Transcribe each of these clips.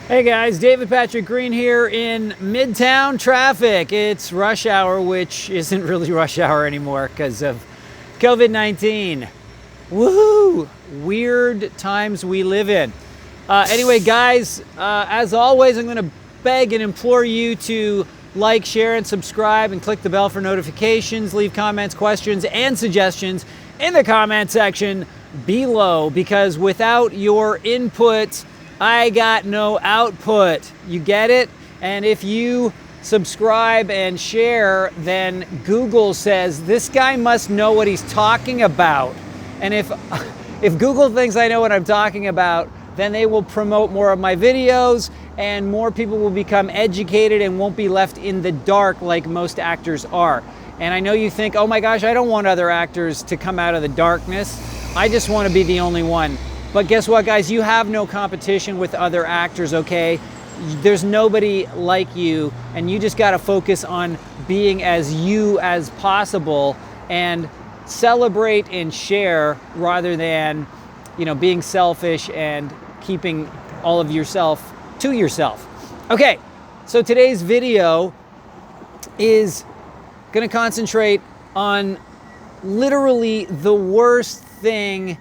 Hey guys, David Patrick Green here in Midtown traffic. It's rush hour, which isn't really rush hour anymore because of COVID-19. Woohoo! Weird times we live in. Anyway, guys, as always, I'm going to beg and implore you to like, share, and subscribe, and click the bell for notifications. Leave comments, questions, and suggestions in the comment section below, because without your input, I got no output. You get it? And if you subscribe and share, then Google says this guy must know what he's talking about. And if Google thinks I know what I'm talking about, then they will promote more of my videos and more people will become educated and won't be left in the dark like most actors are. And I know you think, oh my gosh, I don't want other actors to come out of the darkness. I just want to be the only one. But guess what, guys? You have no competition with other actors, okay? There's nobody like you, and you just got to focus on being as you as possible and celebrate and share rather than, being selfish and keeping all of yourself to yourself. Okay, so today's video is going to concentrate on literally the worst thing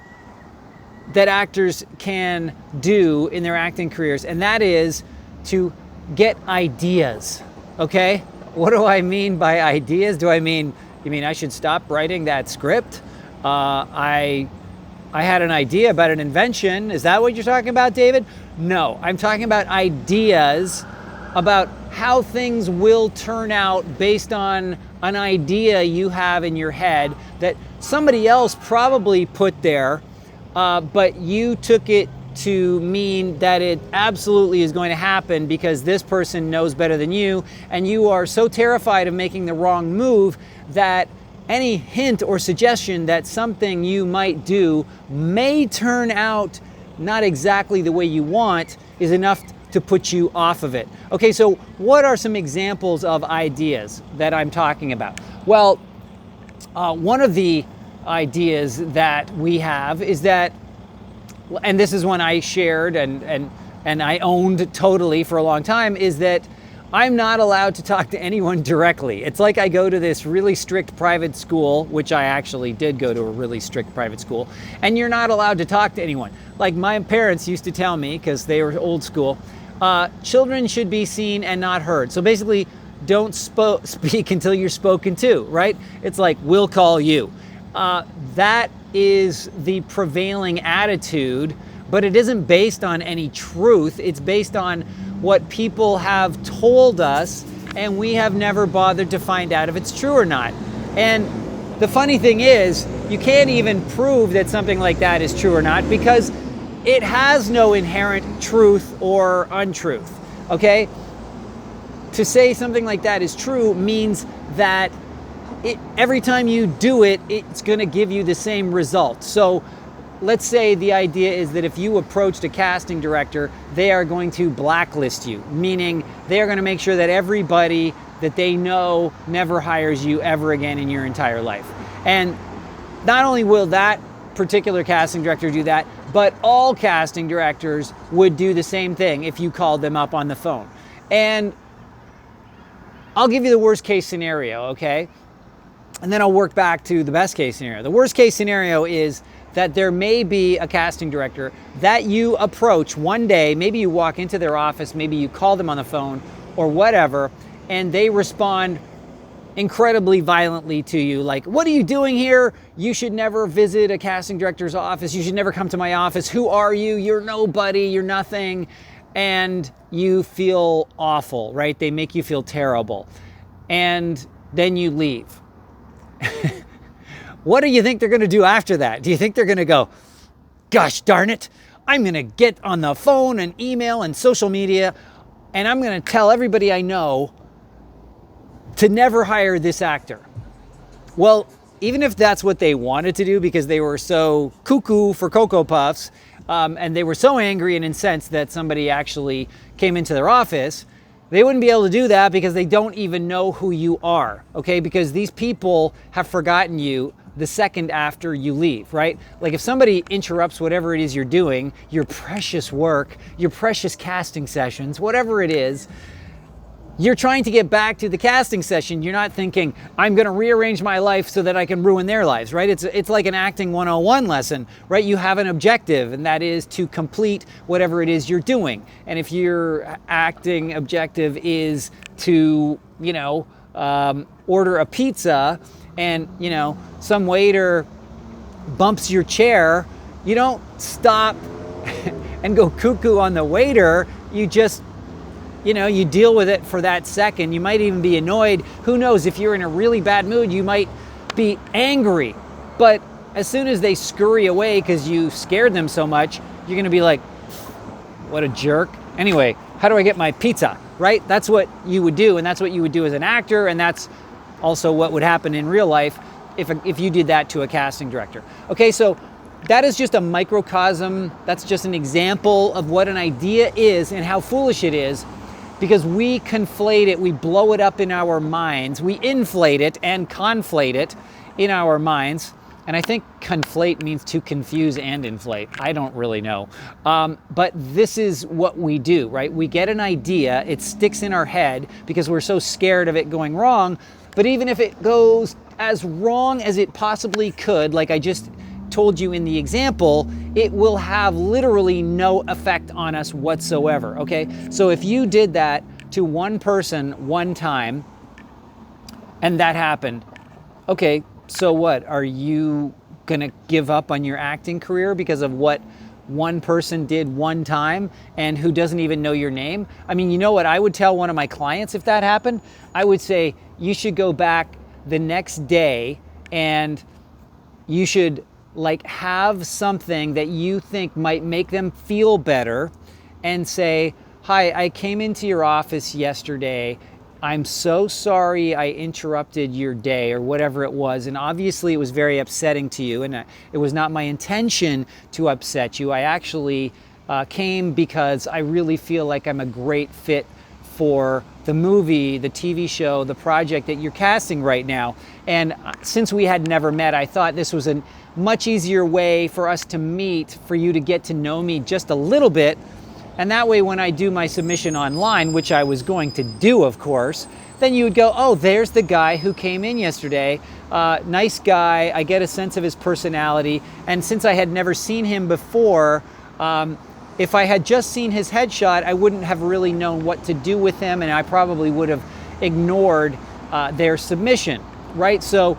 that actors can do in their acting careers, and that is to get ideas, okay? What do I mean by ideas? You mean I should stop writing that script? I had an idea about an invention. Is that what you're talking about, David? No, I'm talking about ideas about how things will turn out based on an idea you have in your head that somebody else probably put there, but you took it to mean that it absolutely is going to happen because this person knows better than you, and you are so terrified of making the wrong move that any hint or suggestion that something you might do may turn out not exactly the way you want is enough to put you off of it. Okay, so what are some examples of ideas that I'm talking about? Well, one of the ideas that we have is that, and this is one I shared and I owned totally for a long time, is that I'm not allowed to talk to anyone directly. It's like I go to this really strict private school, which I actually did go to a really strict private school, and you're not allowed to talk to anyone. Like my parents used to tell me, because they were old school, children should be seen and not heard. So basically, don't speak until you're spoken to, right? It's like, we'll call you. That is the prevailing attitude, but it isn't based on any truth. It's based on what people have told us, and we have never bothered to find out if it's true or not. And the funny thing is, you can't even prove that something like that is true or not because it has no inherent truth or untruth, okay? To say something like that is true means that every time you do it, it's going to give you the same result. So let's say the idea is that if you approached a casting director, they are going to blacklist you, meaning they are going to make sure that everybody that they know never hires you ever again in your entire life. And not only will that particular casting director do that, but all casting directors would do the same thing if you called them up on the phone. And I'll give you the worst case scenario, okay? And then I'll work back to the best case scenario. The worst case scenario is that there may be a casting director that you approach one day, maybe you walk into their office, maybe you call them on the phone or whatever, and they respond incredibly violently to you, like, what are you doing here? You should never visit a casting director's office. You should never come to my office. Who are you? You're nobody. You're nothing. And you feel awful, right? They make you feel terrible. And then you leave. What do you think they're going to do after that? Do you think they're going to go, gosh darn it, I'm going to get on the phone and email and social media, and I'm going to tell everybody I know to never hire this actor? Well, even if that's what they wanted to do because they were so cuckoo for Cocoa Puffs, and they were so angry and incensed that somebody actually came into their office, they wouldn't be able to do that because they don't even know who you are, okay? Because these people have forgotten you the second after you leave, right? Like if somebody interrupts whatever it is you're doing, your precious work, your precious casting sessions, whatever it is, you're trying to get back to the casting session. You're not thinking, I'm going to rearrange my life so that I can ruin their lives, right? It's like an acting 101 lesson, right? You have an objective, and that is to complete whatever it is you're doing. And if your acting objective is to, order a pizza and, some waiter bumps your chair, you don't stop and go cuckoo on the waiter. You just you deal with it for that second. You might even be annoyed. Who knows? If you're in a really bad mood, you might be angry. But as soon as they scurry away because you scared them so much, you're going to be like, what a jerk. Anyway, how do I get my pizza, right? That's what you would do, and that's what you would do as an actor, and that's also what would happen in real life if you did that to a casting director. Okay, so that is just a microcosm. That's just an example of what an idea is and how foolish it is, because we conflate it, we blow it up in our minds, we inflate it and conflate it in our minds. And I think conflate means to confuse and inflate. I don't really know. But this is what we do, right? We get an idea, it sticks in our head because we're so scared of it going wrong. But even if it goes as wrong as it possibly could, like I just told you in the example, it will have literally no effect on us whatsoever, okay? So if you did that to one person one time and that happened, okay, so what? Are you gonna give up on your acting career because of what one person did one time and who doesn't even know your name? I mean, you know what I would tell one of my clients if that happened? I would say, you should go back the next day and you should have something that you think might make them feel better and say, hi, I came into your office yesterday. I'm so sorry I interrupted your day, or whatever it was. And obviously it was very upsetting to you, and it was not my intention to upset you. I actually came because I really feel like I'm a great fit for the movie, the TV show, the project that you're casting right now. And since we had never met, I thought this was a much easier way for us to meet, for you to get to know me just a little bit. And that way, when I do my submission online, which I was going to do, of course, then you would go, oh, there's the guy who came in yesterday. Nice guy. I get a sense of his personality. And since I had never seen him before, if I had just seen his headshot, I wouldn't have really known what to do with him, and I probably would have ignored their submission, right? So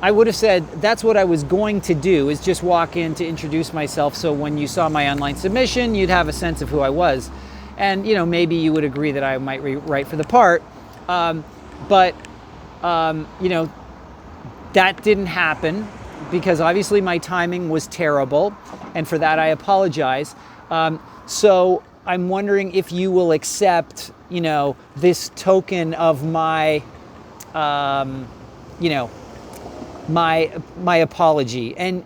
I would have said that's what I was going to do, is just walk in to introduce myself, so when you saw my online submission, you'd have a sense of who I was. And maybe you would agree that I might write for the part, but that didn't happen because obviously my timing was terrible, and for that I apologize. So I'm wondering if you will accept, this token of my, my apology. And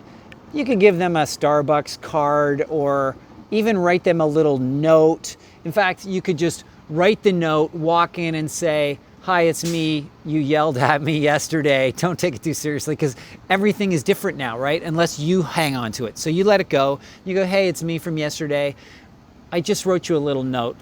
you could give them a Starbucks card or even write them a little note. In fact, you could just write the note, walk in and say, hi, it's me. You yelled at me yesterday. Don't take it too seriously, because everything is different now, right? Unless you hang on to it. So you let it go. You go, hey, it's me from yesterday. I just wrote you a little note.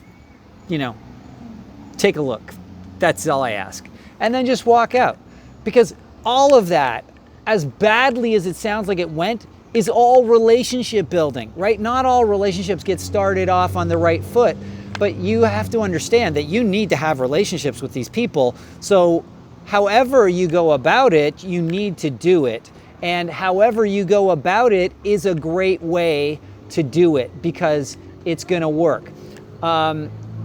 Take a look. That's all I ask. And then just walk out. Because all of that, as badly as it sounds like it went, is all relationship building, right? Not all relationships get started off on the right foot. But you have to understand that you need to have relationships with these people. So however you go about it, you need to do it. And however you go about it is a great way to do it, because it's going to work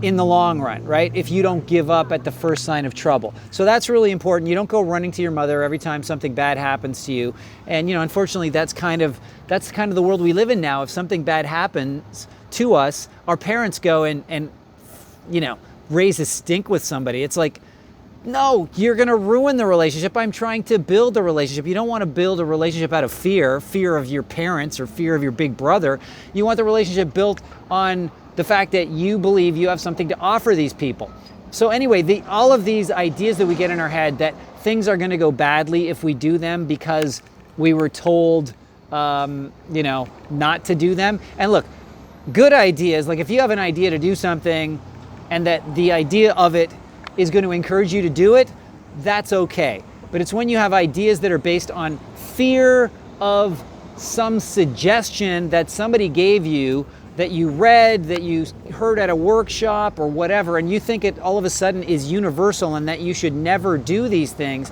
in the long run, right? If you don't give up at the first sign of trouble. So that's really important. You don't go running to your mother every time something bad happens to you. And unfortunately, that's kind of the world we live in now. If something bad happens to us, our parents go and raise a stink with somebody. It's like, no, you're going to ruin the relationship. I'm trying to build a relationship. You don't want to build a relationship out of fear of your parents or fear of your big brother. You want the relationship built on the fact that you believe you have something to offer these people. So anyway, all of these ideas that we get in our head that things are going to go badly if we do them because we were told, you know, not to do them. And look, good ideas, like if you have an idea to do something and that the idea of it is going to encourage you to do it, that's okay. But it's when you have ideas that are based on fear of some suggestion that somebody gave you, that you read, that you heard at a workshop or whatever, and you think it all of a sudden is universal and that you should never do these things.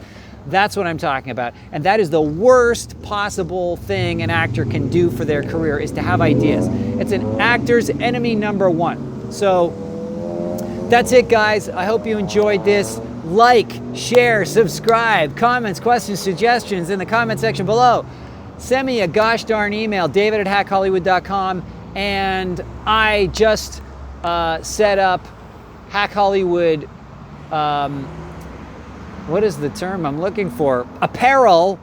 That's what I'm talking about. And that is the worst possible thing an actor can do for their career, is to have ideas. It's an actor's enemy number one. So that's it, guys. I hope you enjoyed this. Like, share, subscribe, comments, questions, suggestions in the comment section below. Send me a gosh darn email, david@hackhollywood.com. And I just set up Hack Hollywood, what is the term I'm looking for? Apparel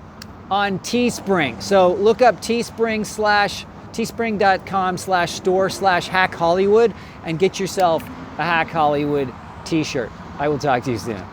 on Teespring. So look up teespring.com/store/Hack Hollywood and get yourself a Hack Hollywood t-shirt. I will talk to you soon.